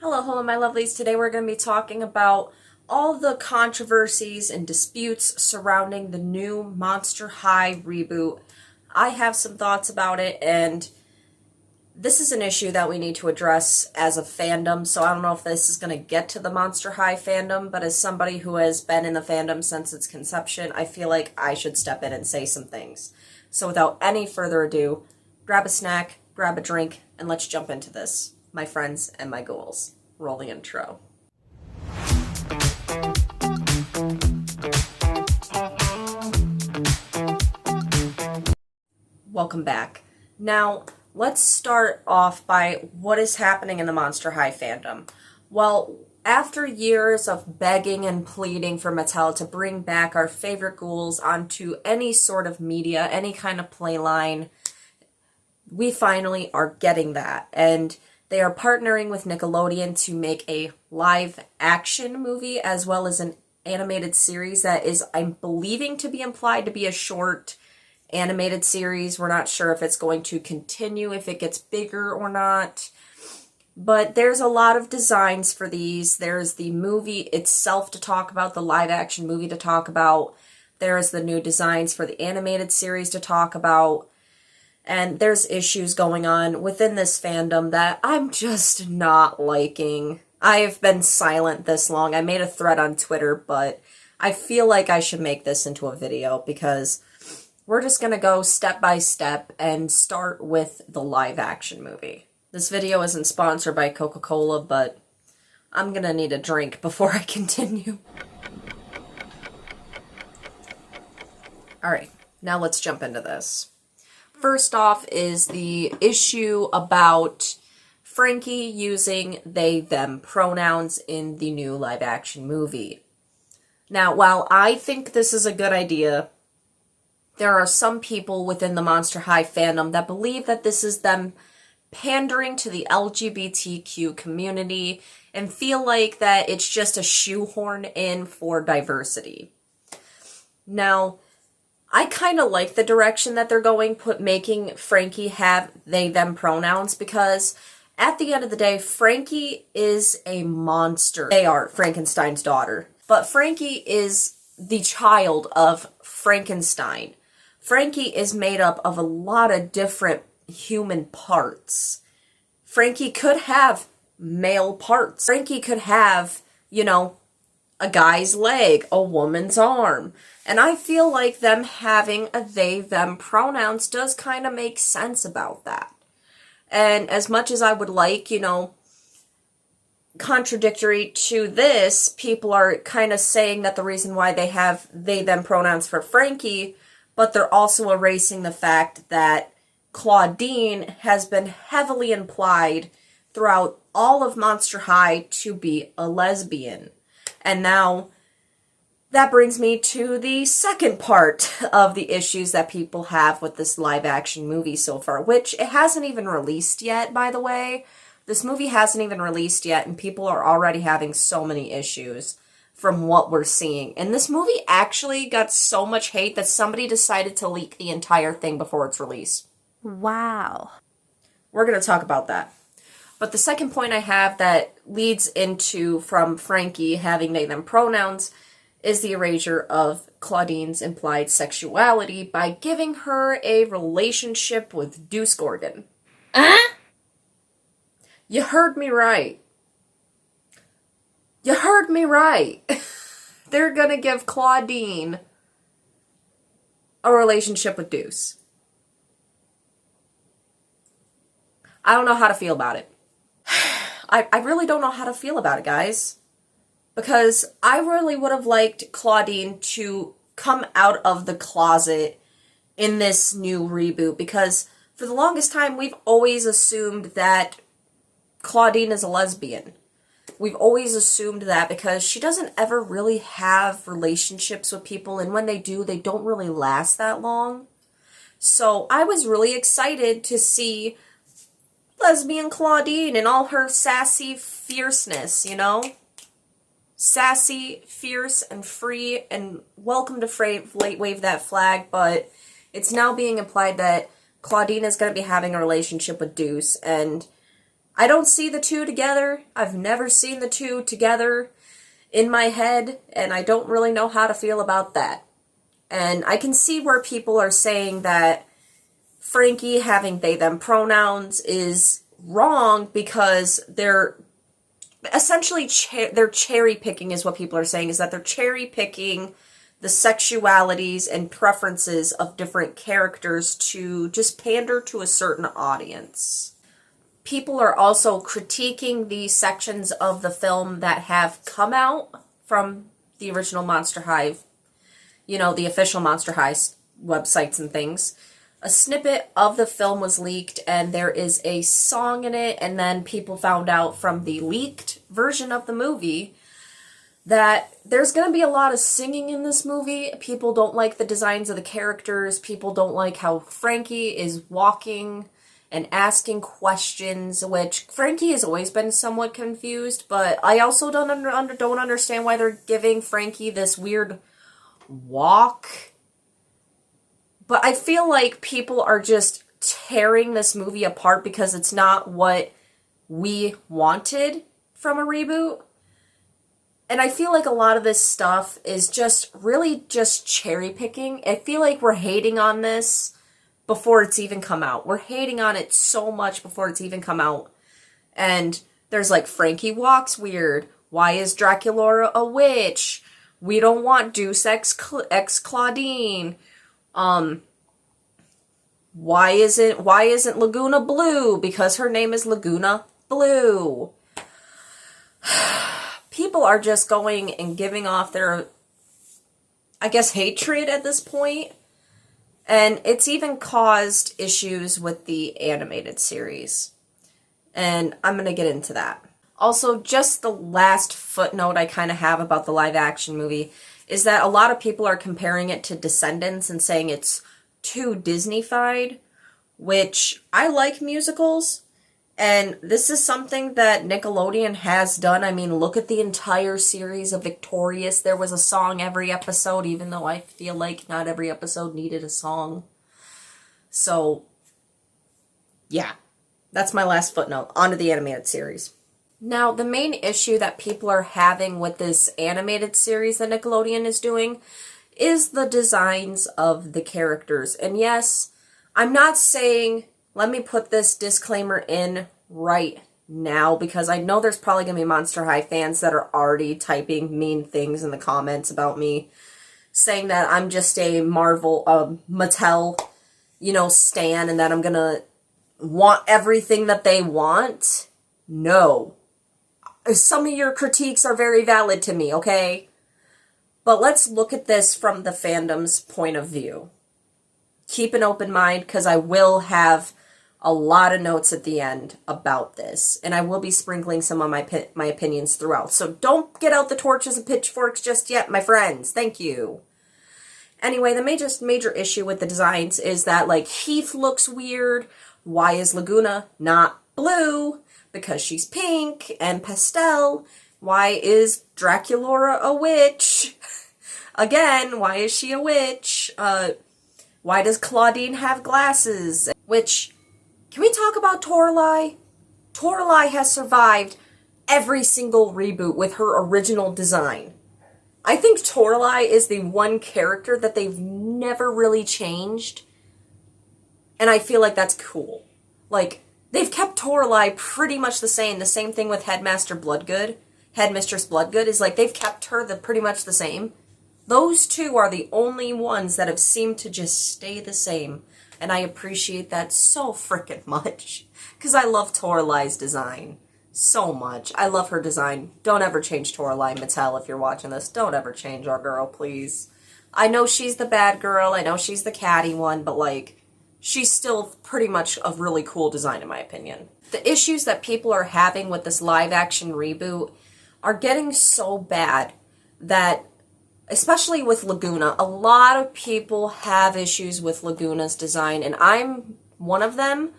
Hello, my lovelies. Today we're going to be talking about all the controversies and disputes surrounding the new Monster High reboot. I have some thoughts about it, and this is an issue that we need to address as a fandom, so I don't know if this is going to get to the Monster High fandom, but as somebody who has been in the fandom since its conception, I feel like I should step in and say some things. So without any further ado, grab a snack, grab a drink, and let's jump into this. My friends and my ghouls. Roll the intro. Welcome back. Now, let's start off by what is happening in the Monster High fandom. Well, after years of begging and pleading for Mattel to bring back our favorite ghouls onto any sort of media, any kind of playline, we finally are getting that. And they are partnering with Nickelodeon to make a live-action movie as well as an animated series that is, I'm believing, to be implied to be a short animated series. We're not sure if it's going to continue, if it gets bigger or not. But there's a lot of designs for these. There's the movie itself to talk about, the live-action movie to talk about. There's the new designs for the animated series to talk about. And there's issues going on within this fandom that I'm just not liking. I have been silent this long. I made a thread on Twitter, but I feel like I should make this into a video because we're just going to go step by step and start with the live action movie. This video isn't sponsored by Coca-Cola, but I'm going to need a drink before I continue. Alright, now let's jump into this. First off is the issue about Frankie using they, them pronouns in the new live-action movie. Now, while I think this is a good idea, there are some people within the Monster High fandom that believe that this is them pandering to the LGBTQ community and feel like that it's just a shoehorn in for diversity. Now, I kind of like the direction that they're going, making Frankie have they, them pronouns, because at the end of the day, Frankie is a monster. They are Frankenstein's daughter. But Frankie is the child of Frankenstein. Frankie is made up of a lot of different human parts. Frankie could have male parts. Frankie could have, a guy's leg, a woman's arm. And I feel like them having a they, them pronouns does kind of make sense about that. And as much as I would like, contradictory to this, people are kind of saying that the reason why they have they, them pronouns for Frankie, but they're also erasing the fact that Claudine has been heavily implied throughout all of Monster High to be a lesbian. And now, that brings me to the second part of the issues that people have with this live-action movie so far, which it hasn't even released yet, by the way. This movie hasn't even released yet, and people are already having so many issues from what we're seeing. And this movie actually got so much hate that somebody decided to leak the entire thing before its release. Wow. We're going to talk about that. But the second point I have that leads into from Frankie having they, them pronouns is the erasure of Claudine's implied sexuality by giving her a relationship with Deuce Gorgon. You heard me right. You heard me right. They're gonna give Claudine a relationship with Deuce. I don't know how to feel about it. I really don't know how to feel about it, guys. Because I really would have liked Claudine to come out of the closet in this new reboot. Because for the longest time, we've always assumed that Claudine is a lesbian. We've always assumed that because she doesn't ever really have relationships with people. And when they do, they don't really last that long. So I was really excited to see lesbian Claudine in all her sassy fierceness, Sassy, fierce, and free, and welcome to wave that flag, but it's now being implied that Claudine is going to be having a relationship with Deuce, and I don't see the two together. I've never seen the two together in my head, and I don't really know how to feel about that. And I can see where people are saying that Frankie having they them pronouns is wrong because they're essentially they're cherry picking, is what people are saying, is that they're cherry picking the sexualities and preferences of different characters to just pander to a certain audience. People are also critiquing the sections of the film that have come out from the original Monster High, you know, the official Monster High websites and things. A snippet of the film was leaked, and there is a song in it, and then people found out from the leaked version of the movie that there's going to be a lot of singing in this movie. People don't like the designs of the characters. People don't like how Frankie is walking and asking questions, which Frankie has always been somewhat confused, but I also don't understand why they're giving Frankie this weird walk. But I feel like people are just tearing this movie apart because it's not what we wanted from a reboot. And I feel like a lot of this stuff is just really just cherry picking. I feel like we're hating on this before it's even come out. We're hating on it so much before it's even come out. And there's like, Frankie walks weird. Why is Draculaura a witch? We don't want Deuce ex Claudine. Why isn't Laguna blue? Because her name is Laguna Blue. People are just going and giving off their, I guess, hatred at this point. And it's even caused issues with the animated series. And I'm going to get into that. Also, just the last footnote I kind of have about the live action movie is that a lot of people are comparing it to Descendants and saying it's too Disney-fied, which I like musicals. And this is something that Nickelodeon has done. I mean, look at the entire series of Victorious. There was a song every episode, even though I feel like not every episode needed a song. So, yeah. That's my last footnote. On to the animated series. Now, the main issue that people are having with this animated series that Nickelodeon is doing is the designs of the characters. And yes, I'm not saying, let me put this disclaimer in right now, because I know there's probably going to be Monster High fans that are already typing mean things in the comments about me, saying that I'm just a Mattel, stan, and that I'm going to want everything that they want. No. Some of your critiques are very valid to me, okay? But let's look at this from the fandom's point of view. Keep an open mind, because I will have a lot of notes at the end about this. And I will be sprinkling some of my opinions throughout. So don't get out the torches and pitchforks just yet, my friends. Thank you. Anyway, the major issue with the designs is that, like, Heath looks weird. Why is Laguna not blue? Because she's pink and pastel. Why is Draculaura a witch? Again, why is she a witch? Why does Claudine have glasses? Which, can we talk about Toralei? Toralei has survived every single reboot with her original design. I think Toralei is the one character that they've never really changed. And I feel like that's cool. Like, they've kept Toralei pretty much the same. The same thing with Headmistress Bloodgood is like, they've kept her pretty much the same. Those two are the only ones that have seemed to just stay the same. And I appreciate that so frickin' much. Because I love Toralei's design so much. I love her design. Don't ever change Toralei, Mattel, if you're watching this. Don't ever change our girl, please. I know she's the bad girl. I know she's the catty one. But, like, she's still pretty much a really cool design, in my opinion. The issues that people are having with this live-action reboot are getting so bad that, especially with Laguna, a lot of people have issues with Laguna's design, and I'm one of them,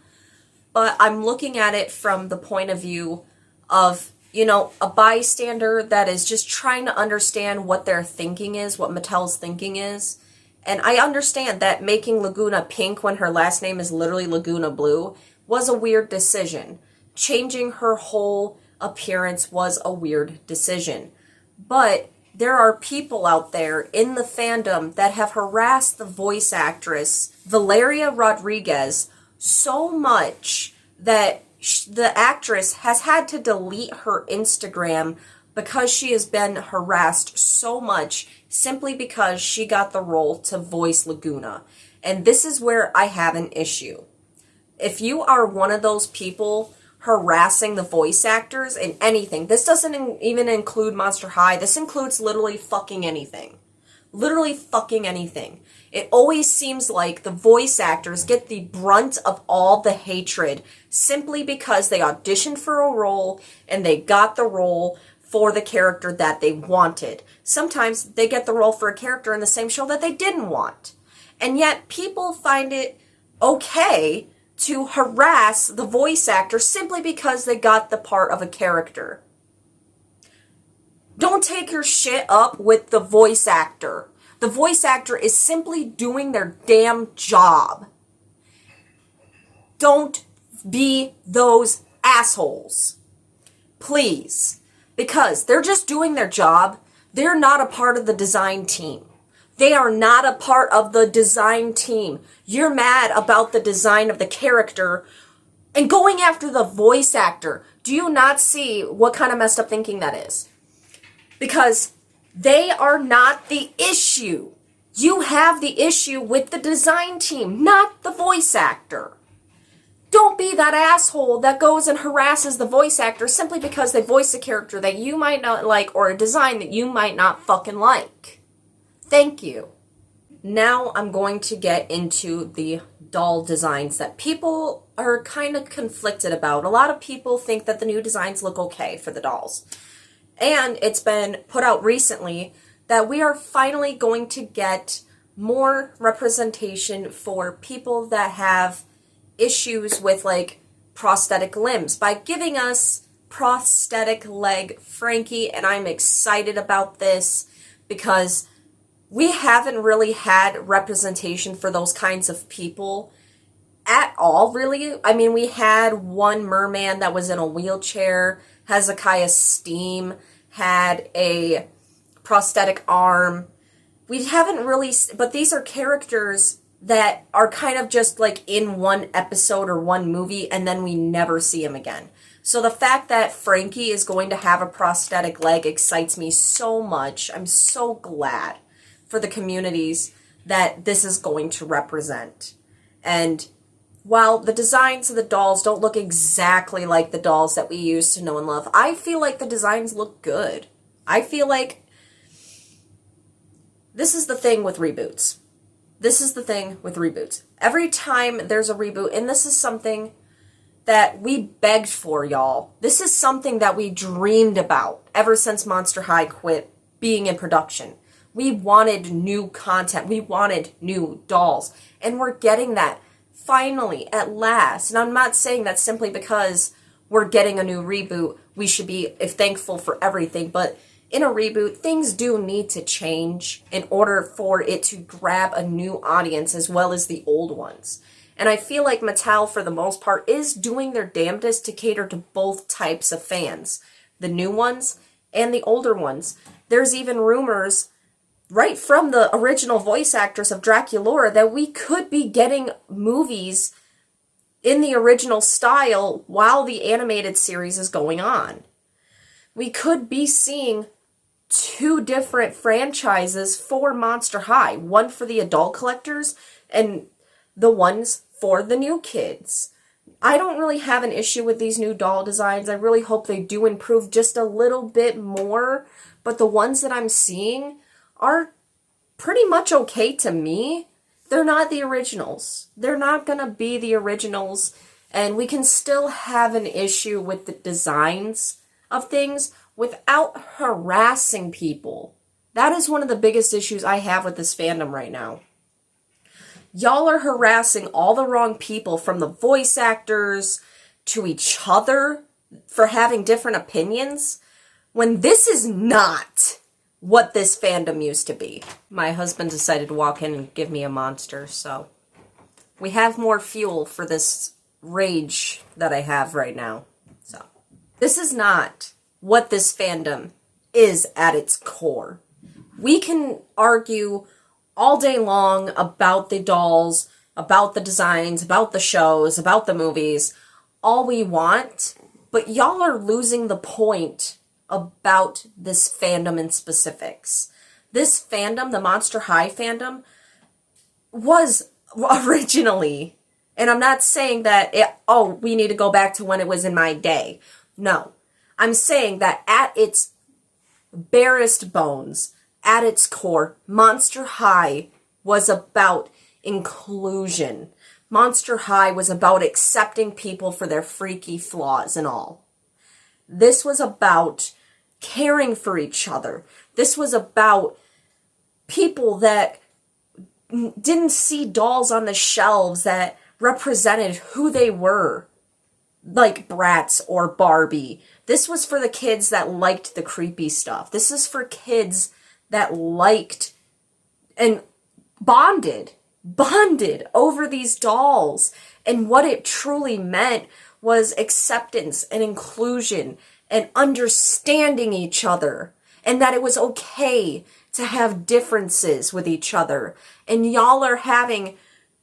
but I'm looking at it from the point of view of, a bystander that is just trying to understand what their thinking is, what Mattel's thinking is. And I understand that making Laguna pink when her last name is literally Laguna Blue was a weird decision. changing her whole appearance was a weird decision. But there are people out there in the fandom that have harassed the voice actress, Valeria Rodriguez, so much that the actress has had to delete her Instagram because she has been harassed so much simply because she got the role to voice Laguna. And this is where I have an issue. If you are one of those people harassing the voice actors in anything, this doesn't even include Monster High, this includes literally fucking anything. Literally fucking anything. It always seems like the voice actors get the brunt of all the hatred simply because they auditioned for a role and they got the role for the character that they wanted. Sometimes they get the role for a character in the same show that they didn't want. And yet people find it okay to harass the voice actor simply because they got the part of a character. Don't take your shit up with the voice actor. The voice actor is simply doing their damn job. Don't be those assholes. Please. Because they're just doing their job. They're not a part of the design team. They are not a part of the design team. You're mad about the design of the character and going after the voice actor. Do you not see what kind of messed up thinking that is? Because they are not the issue. You have the issue with the design team, not the voice actor. Don't be that asshole that goes and harasses the voice actor simply because they voice a character that you might not like or a design that you might not fucking like. Thank you. Now I'm going to get into the doll designs that people are kind of conflicted about. A lot of people think that the new designs look okay for the dolls. And it's been put out recently that we are finally going to get more representation for people that have issues with like prosthetic limbs by giving us prosthetic leg Frankie, and I'm excited about this because we haven't really had representation for those kinds of people at all, really. I mean, we had one merman that was in a wheelchair. Hezekiah Steam had a prosthetic arm. We haven't really, but these are characters that are kind of just like in one episode or one movie and then we never see him again. So the fact that Frankie is going to have a prosthetic leg excites me so much. I'm so glad for the communities that this is going to represent. And while the designs of the dolls don't look exactly like the dolls that we used to know and love, I feel like the designs look good. I feel like this is the thing with reboots. This is the thing with reboots. Every time there's a reboot, and this is something that we begged for, y'all. This is something that we dreamed about ever since Monster High quit being in production. We wanted new content. We wanted new dolls. And we're getting that finally, at last. And I'm not saying that simply because we're getting a new reboot, we should be thankful for everything. But in a reboot, things do need to change in order for it to grab a new audience as well as the old ones. And I feel like Mattel, for the most part, is doing their damnedest to cater to both types of fans. The new ones and the older ones. There's even rumors right from the original voice actress of Draculaura that we could be getting movies in the original style while the animated series is going on. We could be seeing two different franchises for Monster High. One for the adult collectors and the ones for the new kids. I don't really have an issue with these new doll designs. I really hope they do improve just a little bit more. But the ones that I'm seeing are pretty much okay to me. They're not the originals. They're not going to be the originals. And we can still have an issue with the designs of things without harassing people. That is one of the biggest issues I have with this fandom right now. Y'all are harassing all the wrong people, from the voice actors to each other for having different opinions, when this is not what this fandom used to be. My husband decided to walk in and give me a monster, so we have more fuel for this rage that I have right now. This is not what this fandom is at its core. We can argue all day long about the dolls, about the designs, about the shows, about the movies, all we want, but y'all are losing the point about this fandom in specifics. This fandom, the Monster High fandom, was originally, and I'm not saying that we need to go back to when it was in my day. No. I'm saying that at its barest bones, at its core, Monster High was about inclusion. Monster High was about accepting people for their freaky flaws and all. This was about caring for each other. This was about people that didn't see dolls on the shelves that represented who they were, like Bratz or Barbie. This was for the kids that liked the creepy stuff. This is for kids that liked and bonded over these dolls. And what it truly meant was acceptance and inclusion and understanding each other. And that it was okay to have differences with each other. And y'all are having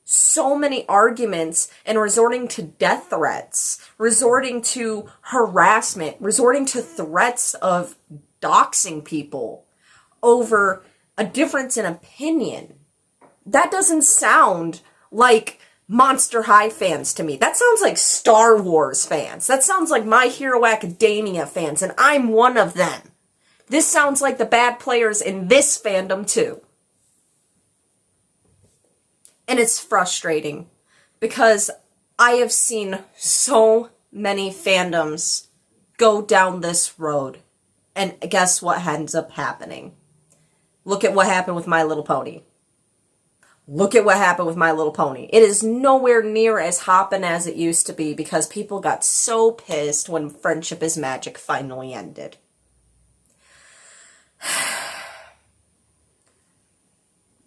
so many arguments and resorting to death threats, resorting to harassment, resorting to threats of doxing people over a difference in opinion. That doesn't sound like Monster High fans to me. That sounds like Star Wars fans. That sounds like My Hero Academia fans, and I'm one of them. This sounds like the bad players in this fandom too. And it's frustrating because I have seen so many fandoms go down this road. And guess what ends up happening? Look at what happened with My Little Pony. Look at what happened with My Little Pony. It is nowhere near as hoppin' as it used to be because people got so pissed when Friendship is Magic finally ended.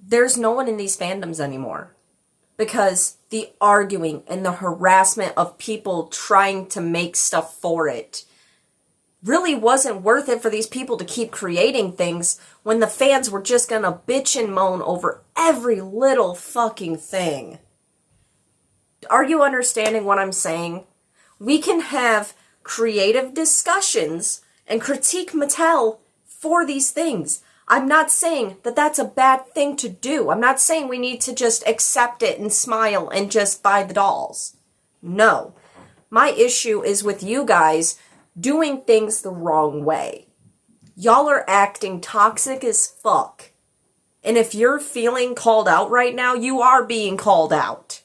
There's no one in these fandoms anymore because the arguing and the harassment of people trying to make stuff for it really wasn't worth it for these people to keep creating things when the fans were just gonna bitch and moan over every little fucking thing. Are you understanding what I'm saying? We can have creative discussions and critique Mattel for these things. I'm not saying that that's a bad thing to do. I'm not saying we need to just accept it and smile and just buy the dolls. No. My issue is with you guys doing things the wrong way. Y'all are acting toxic as fuck. And if you're feeling called out right now, you are being called out.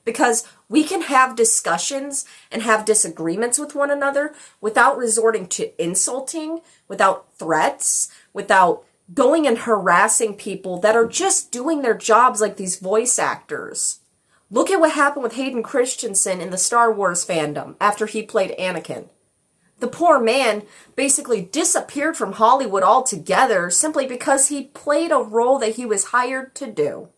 Because we can have discussions and have disagreements with one another without resorting to insulting, without threats, without going and harassing people that are just doing their jobs like these voice actors. Look at what happened with Hayden Christensen in the Star Wars fandom after he played Anakin. The poor man basically disappeared from Hollywood altogether simply because he played a role that he was hired to do.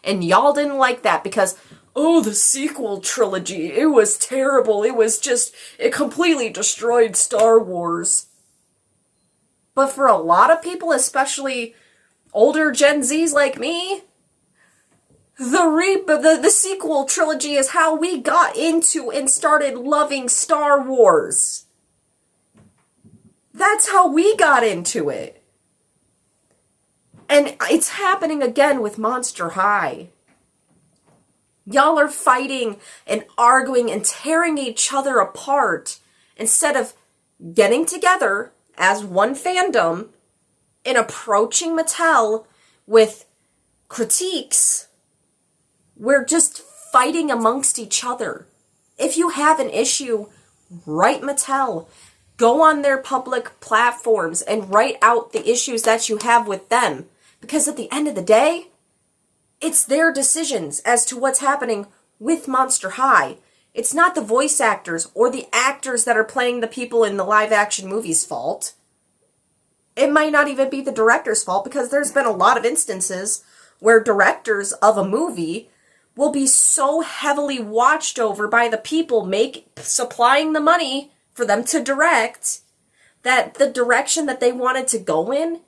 And y'all didn't like that because, oh, the sequel trilogy, it was terrible. It completely destroyed Star Wars. But for a lot of people, especially older Gen Zs like me, the sequel trilogy is how we got into and started loving Star Wars. That's how we got into it. And it's happening again with Monster High. Y'all are fighting and arguing and tearing each other apart instead of getting together as one fandom and approaching Mattel with critiques. We're just fighting amongst each other. If you have an issue, write Mattel. Go on their public platforms and write out the issues that you have with them. Because at the end of the day, it's their decisions as to what's happening with Monster High. It's not the voice actors or the actors that are playing the people in the live action movies' fault. It might not even be the director's fault because there's been a lot of instances where directors of a movie will be so heavily watched over by the people supplying the money for them to direct, that the direction that they wanted to go in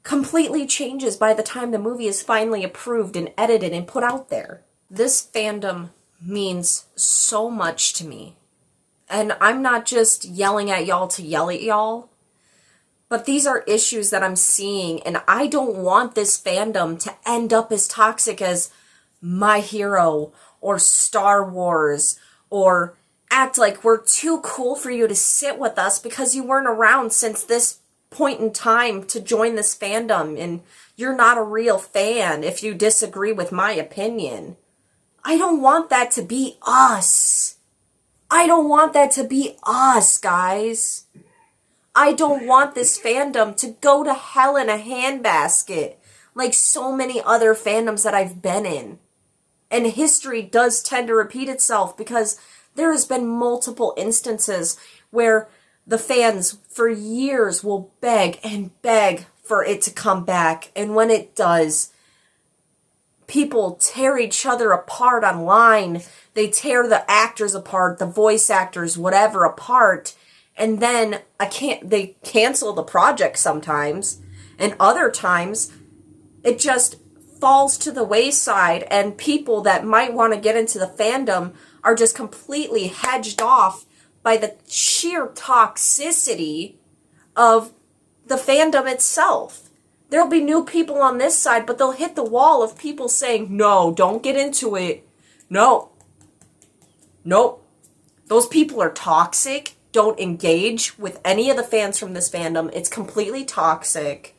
completely changes by the time the movie is finally approved and edited and put out there. This fandom means so much to me. And I'm not just yelling at y'all to yell at y'all, but these are issues that I'm seeing, and I don't want this fandom to end up as toxic as My Hero or Star Wars, or act like we're too cool for you to sit with us because you weren't around since this point in time to join this fandom, and you're not a real fan if you disagree with my opinion. I don't want that to be us. I don't want that to be us, guys. I don't want this fandom to go to hell in a handbasket like so many other fandoms that I've been in. And history does tend to repeat itself because there has been multiple instances where the fans for years will beg and beg for it to come back. And when it does, people tear each other apart online. They tear the actors apart, the voice actors, whatever, apart. And then they cancel the project sometimes. And other times, it just falls to the wayside. And people that might want to get into the fandom are just completely hedged off by the sheer toxicity of the fandom itself. There'll be new people on this side, but they'll hit the wall of people saying, no, don't get into it. No. Nope. Those people are toxic. Don't engage with any of the fans from this fandom. It's completely toxic.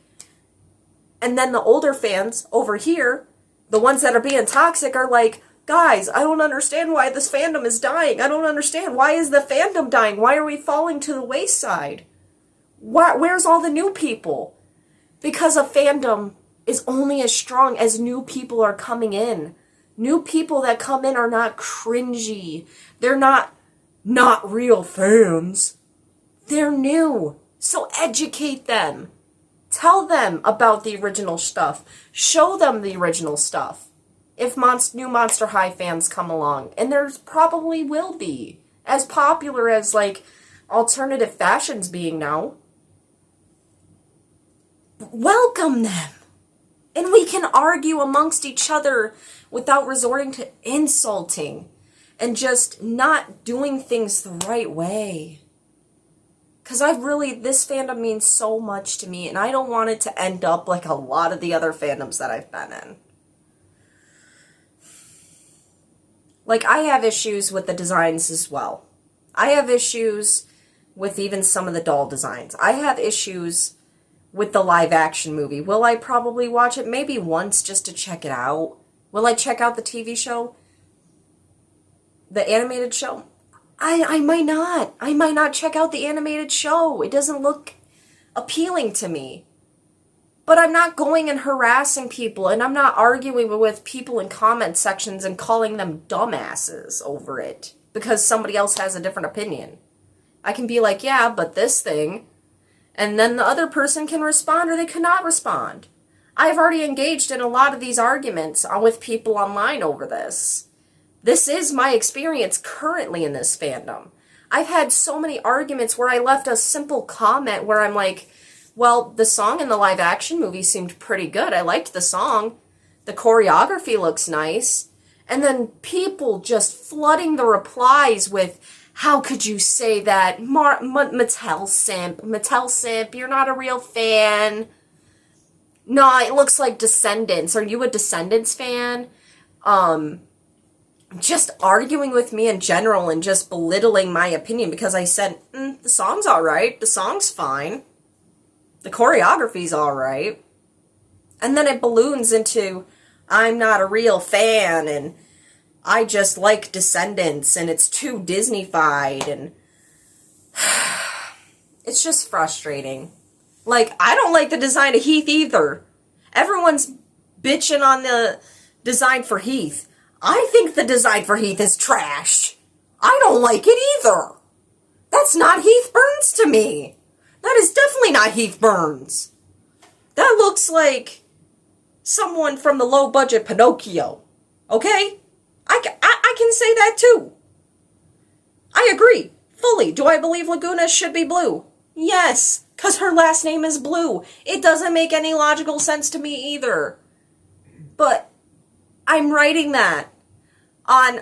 And then the older fans over here, the ones that are being toxic, are like, guys, I don't understand why this fandom is dying. I don't understand. Why is the fandom dying? Why are we falling to the wayside? Where's all the new people? Because a fandom is only as strong as new people are coming in. New people that come in are not cringy. They're not real fans. They're new. So educate them. Tell them about the original stuff. Show them the original stuff. If new Monster High fans come along, and there's probably will be, as popular as like alternative fashions being now, welcome them. And we can argue amongst each other without resorting to insulting and just not doing things the right way. Because this fandom means so much to me, and I don't want it to end up like a lot of the other fandoms that I've been in. Like, I have issues with the designs as well. I have issues with even some of the doll designs. I have issues with the live action movie. Will I probably watch it maybe once just to check it out? Will I check out the TV show? The animated show? I might not. I might not check out the animated show. It doesn't look appealing to me. But I'm not going and harassing people, and I'm not arguing with people in comment sections and calling them dumbasses over it because somebody else has a different opinion. I can be like, yeah, but this thing, and then the other person can respond or they cannot respond. I've already engaged in a lot of these arguments with people online over this. This is my experience currently in this fandom. I've had so many arguments where I left a simple comment where I'm like, well, the song in the live action movie seemed pretty good. I liked the song. The choreography looks nice. And then people just flooding the replies with, how could you say that? Mattel simp, you're not a real fan. No, it looks like Descendants. Are you a Descendants fan? Just arguing with me in general and just belittling my opinion because I said, the song's alright, the song's fine. The choreography's alright. And then it balloons into, I'm not a real fan, and I just like Descendants, and it's too Disney-fied, and it's just frustrating. Like, I don't like the design of Heath either. Everyone's bitching on the design for Heath. I think the design for Heath is trash. I don't like it either. That's not Heath Burns to me. That is definitely not Heath Burns. That looks like someone from the low-budget Pinocchio. Okay? I can say that too. I agree. Fully. Do I believe Laguna should be blue? Yes, because her last name is Blue. It doesn't make any logical sense to me either. But I'm writing that on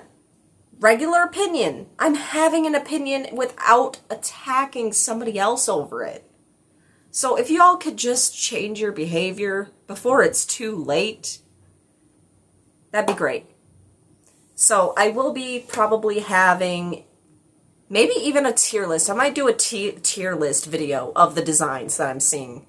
regular opinion. I'm having an opinion without attacking somebody else over it. So if y'all could just change your behavior before it's too late, that'd be great. So I will be probably having maybe even a tier list. I might do a tier list video of the designs that I'm seeing,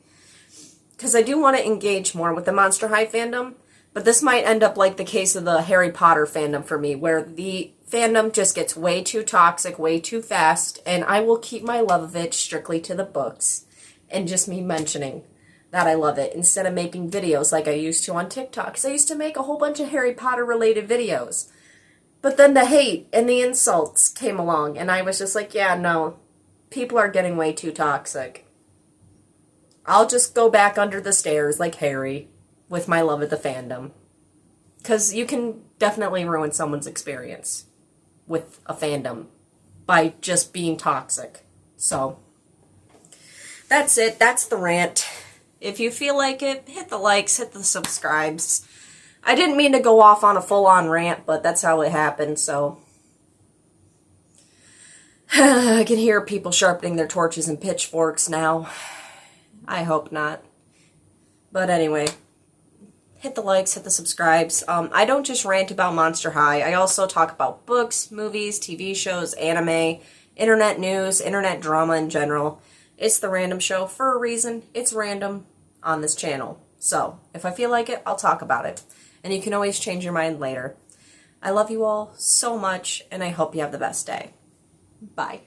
because I do want to engage more with the Monster High fandom, but this might end up like the case of the Harry Potter fandom for me, where the fandom just gets way too toxic, way too fast, and I will keep my love of it strictly to the books, and just me mentioning that I love it, instead of making videos like I used to on TikTok, because I used to make a whole bunch of Harry Potter related videos. But then the hate and the insults came along, and I was just like, yeah, no, people are getting way too toxic. I'll just go back under the stairs like Harry with my love of the fandom. Because you can definitely ruin someone's experience with a fandom by just being toxic. So, that's it. That's the rant. If you feel like it, hit the likes, hit the subscribes. I didn't mean to go off on a full-on rant, but that's how it happened, so. I can hear people sharpening their torches and pitchforks now. I hope not. But anyway, hit the likes, hit the subscribes. I don't just rant about Monster High. I also talk about books, movies, TV shows, anime, internet news, internet drama in general. It's the Random Show for a reason. It's random on this channel. So, if I feel like it, I'll talk about it. And you can always change your mind later. I love you all so much, and I hope you have the best day. Bye.